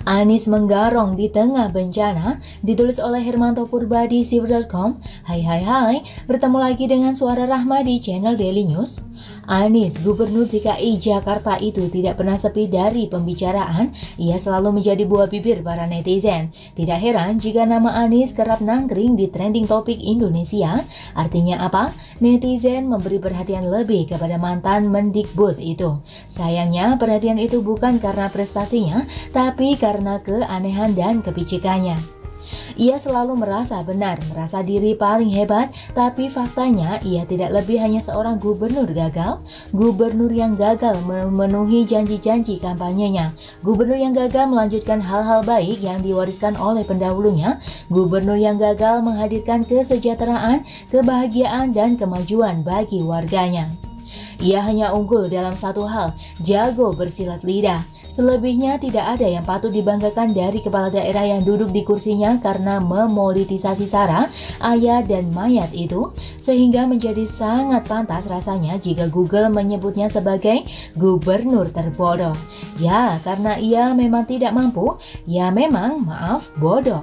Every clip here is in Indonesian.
Anies menggarong di tengah bencana, ditulis oleh Hermanto Purba di Sibur.com. Hai, bertemu lagi dengan Suara Rahma di channel Daily News. Anies, Gubernur DKI Jakarta itu tidak pernah sepi dari pembicaraan. Ia selalu menjadi buah bibir para netizen. Tidak heran jika nama Anies kerap nangkring di trending topik Indonesia. Artinya apa? Netizen memberi perhatian lebih kepada mantan Mendikbud itu. Sayangnya perhatian itu bukan karena prestasinya, tapi karena keanehan dan kepicikannya. Ia selalu merasa benar, merasa diri paling hebat, tapi faktanya ia tidak lebih hanya seorang gubernur gagal, gubernur yang gagal memenuhi janji-janji kampanyenya, gubernur yang gagal melanjutkan hal-hal baik yang diwariskan oleh pendahulunya, gubernur yang gagal menghadirkan kesejahteraan, kebahagiaan, dan kemajuan bagi warganya. Ia hanya unggul dalam satu hal, jago bersilat lidah. Selebihnya tidak ada yang patut dibanggakan dari kepala daerah yang duduk di kursinya karena memolitisasi SARA, ayah dan mayat itu, sehingga menjadi sangat pantas rasanya jika Google menyebutnya sebagai gubernur terbodoh. Ya, karena ia memang tidak mampu, ya memang bodoh.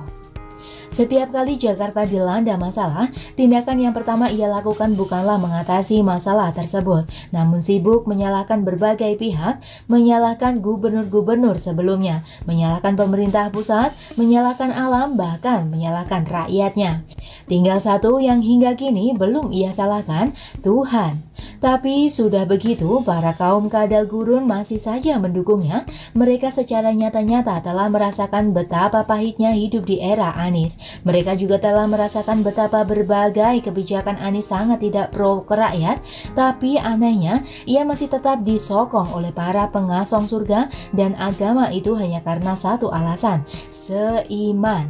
Setiap kali Jakarta dilanda masalah, tindakan yang pertama ia lakukan bukanlah mengatasi masalah tersebut, namun sibuk menyalahkan berbagai pihak, menyalahkan gubernur-gubernur sebelumnya, menyalahkan pemerintah pusat, menyalahkan alam, bahkan menyalahkan rakyatnya. Tinggal satu yang hingga kini belum ia salahkan, Tuhan. Tapi sudah begitu, para kaum kadal gurun masih saja mendukungnya. Mereka secara nyata-nyata telah merasakan betapa pahitnya hidup di era Anies. Mereka juga telah merasakan betapa berbagai kebijakan Anies sangat tidak pro ke rakyat, tapi anehnya ia masih tetap disokong oleh para pengasong surga dan agama itu hanya karena satu alasan, seiman.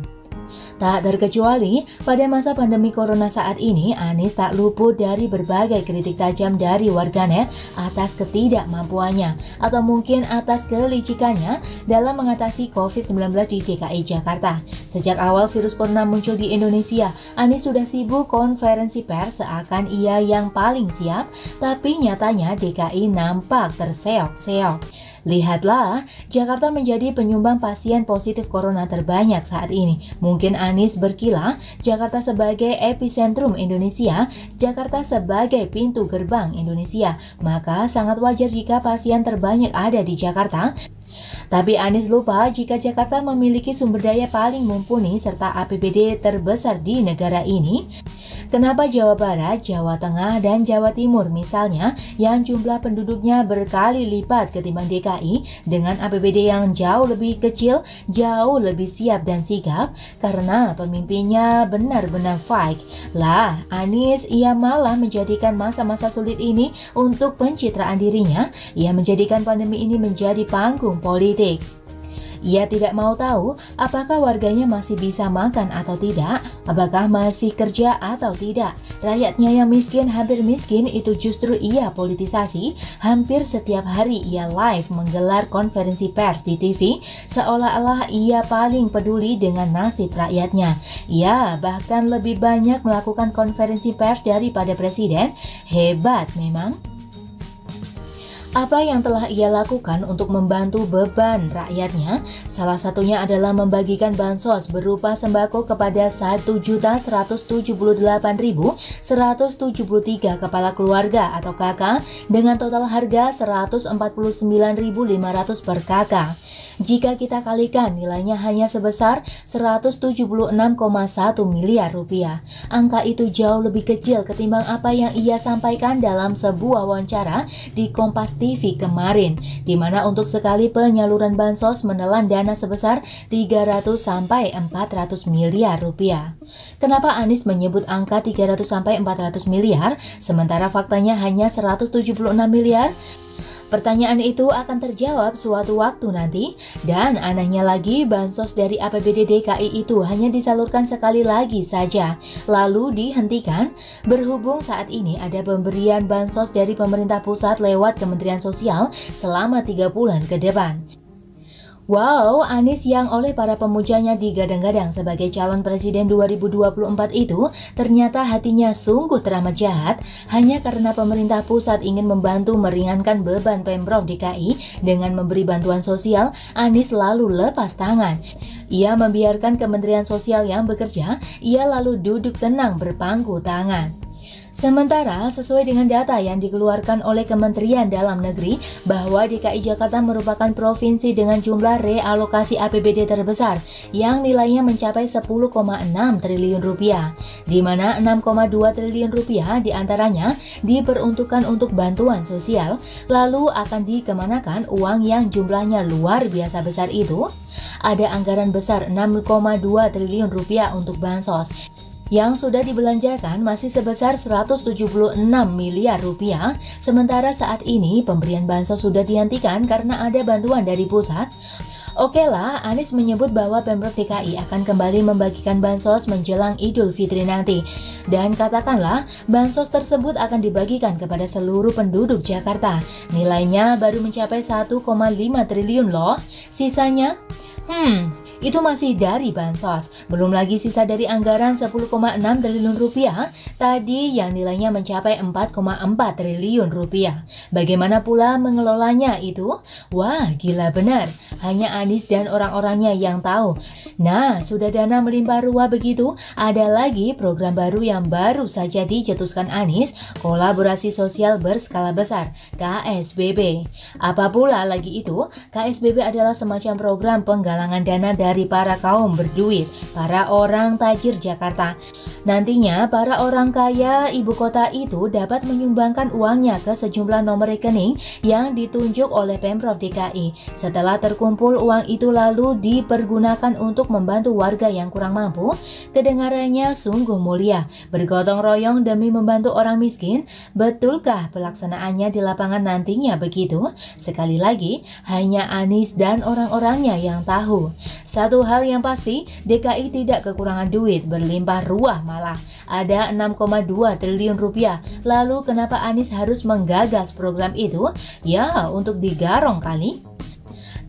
Tak terkecuali, pada masa pandemi corona saat ini, Anies tak luput dari berbagai kritik tajam dari warganet atas ketidakmampuannya atau mungkin atas kelicikannya dalam mengatasi COVID-19 di DKI Jakarta. Sejak awal virus corona muncul di Indonesia, Anies sudah sibuk konferensi pers seakan ia yang paling siap, tapi nyatanya DKI nampak terseok-seok. Lihatlah, Jakarta menjadi penyumbang pasien positif corona terbanyak saat ini. Mungkin Anies berkilah, Jakarta sebagai epicentrum Indonesia, Jakarta sebagai pintu gerbang Indonesia. Maka sangat wajar jika pasien terbanyak ada di Jakarta. Tapi Anies lupa jika Jakarta memiliki sumber daya paling mumpuni serta APBD terbesar di negara ini. Kenapa Jawa Barat, Jawa Tengah, dan Jawa Timur misalnya yang jumlah penduduknya berkali lipat ketimbang DKI dengan APBD yang jauh lebih kecil, jauh lebih siap dan sigap karena pemimpinnya benar-benar fake. Lah, Anies ia malah menjadikan masa-masa sulit ini untuk pencitraan dirinya. Ia menjadikan pandemi ini menjadi panggung politik. Ia tidak mau tahu apakah warganya masih bisa makan atau tidak, apakah masih kerja atau tidak. Rakyatnya yang miskin hampir miskin itu justru ia politisasi. Hampir setiap hari ia live menggelar konferensi pers di TV, seolah-olah ia paling peduli dengan nasib rakyatnya. Ia bahkan lebih banyak melakukan konferensi pers daripada presiden. Hebat memang. Apa yang telah ia lakukan untuk membantu beban rakyatnya? Salah satunya adalah membagikan bansos berupa sembako kepada 1.388.173 kepala keluarga atau KK dengan total harga 149.500 per KK. Jika kita kalikan, nilainya hanya sebesar 176,1 miliar rupiah. Angka itu jauh lebih kecil ketimbang apa yang ia sampaikan dalam sebuah wawancara di Kompas TV kemarin, di mana untuk sekali penyaluran bansos menelan dana sebesar 300-400 miliar rupiah. Kenapa Anies menyebut angka 300-400 miliar, sementara faktanya hanya 176 miliar? Pertanyaan itu akan terjawab suatu waktu nanti, dan anehnya lagi bansos dari APBD DKI itu hanya disalurkan sekali lagi saja, lalu dihentikan. Berhubung saat ini ada pemberian bansos dari pemerintah pusat lewat Kementerian Sosial selama 3 bulan ke depan. Wow, Anies yang oleh para pemujanya digadang-gadang sebagai calon presiden 2024 itu ternyata hatinya sungguh teramat jahat hanya karena pemerintah pusat ingin membantu meringankan beban Pemprov DKI dengan memberi bantuan sosial. Anies lalu lepas tangan. Ia membiarkan Kementerian Sosial yang bekerja, ia lalu duduk tenang berpangku tangan. Sementara sesuai dengan data yang dikeluarkan oleh Kementerian Dalam Negeri bahwa DKI Jakarta merupakan provinsi dengan jumlah realokasi APBD terbesar yang nilainya mencapai 10,6 triliun rupiah, di mana 6,2 triliun rupiah diantaranya diperuntukkan untuk bantuan sosial. Lalu akan dikemanakan uang yang jumlahnya luar biasa besar itu? Ada anggaran besar 6,2 triliun rupiah untuk bansos yang sudah dibelanjakan masih sebesar 176 miliar rupiah, sementara saat ini pemberian bansos sudah dihentikan karena ada bantuan dari pusat. Oke lah, Anies menyebut bahwa Pemprov DKI akan kembali membagikan bansos menjelang Idul Fitri nanti. Dan katakanlah, bansos tersebut akan dibagikan kepada seluruh penduduk Jakarta. Nilainya baru mencapai 1,5 triliun loh. Sisanya, itu masih dari bansos, belum lagi sisa dari anggaran 10,6 triliun rupiah tadi yang nilainya mencapai 4,4 triliun rupiah. Bagaimana pula mengelolanya itu? Wah, gila benar. Hanya Anies dan orang-orangnya yang tahu. Nah, sudah dana melimpah ruah begitu, ada lagi program baru yang baru saja dicetuskan Anies, kolaborasi sosial berskala besar, KSBB. Apa pula lagi itu? KSBB adalah semacam program penggalangan dana dari para kaum berduit, para orang tajir Jakarta. Nantinya para orang kaya ibu kota itu dapat menyumbangkan uangnya ke sejumlah nomor rekening yang ditunjuk oleh Pemprov DKI. Setelah terkumpul uang itu lalu dipergunakan untuk membantu warga yang kurang mampu. Kedengarannya sungguh mulia, bergotong royong demi membantu orang miskin. Betulkah pelaksanaannya di lapangan nantinya begitu? Sekali lagi, hanya Anies dan orang-orangnya yang tahu. Satu hal yang pasti, DKI tidak kekurangan duit, berlimpah ruah malah. Ada 6,2 triliun rupiah. Lalu kenapa Anies harus menggagas program itu? Ya, untuk digarong kali.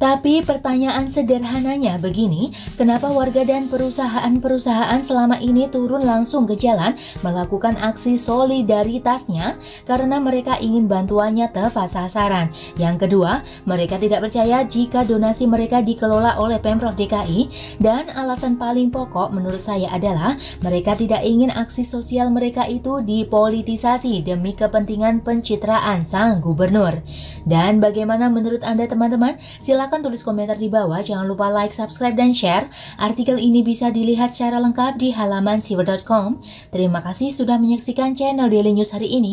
Tapi pertanyaan sederhananya begini, kenapa warga dan perusahaan-perusahaan selama ini turun langsung ke jalan melakukan aksi solidaritasnya? Karena mereka ingin bantuannya tepat sasaran. Yang kedua, mereka tidak percaya jika donasi mereka dikelola oleh Pemprov DKI. Dan alasan paling pokok menurut saya adalah mereka tidak ingin aksi sosial mereka itu dipolitisasi demi kepentingan pencitraan sang gubernur. Dan bagaimana menurut Anda teman-teman? Silakan tulis komentar di bawah, jangan lupa like, subscribe, dan share. Artikel ini bisa dilihat secara lengkap di halaman siwer.com. Terima kasih sudah menyaksikan channel Daily News hari ini.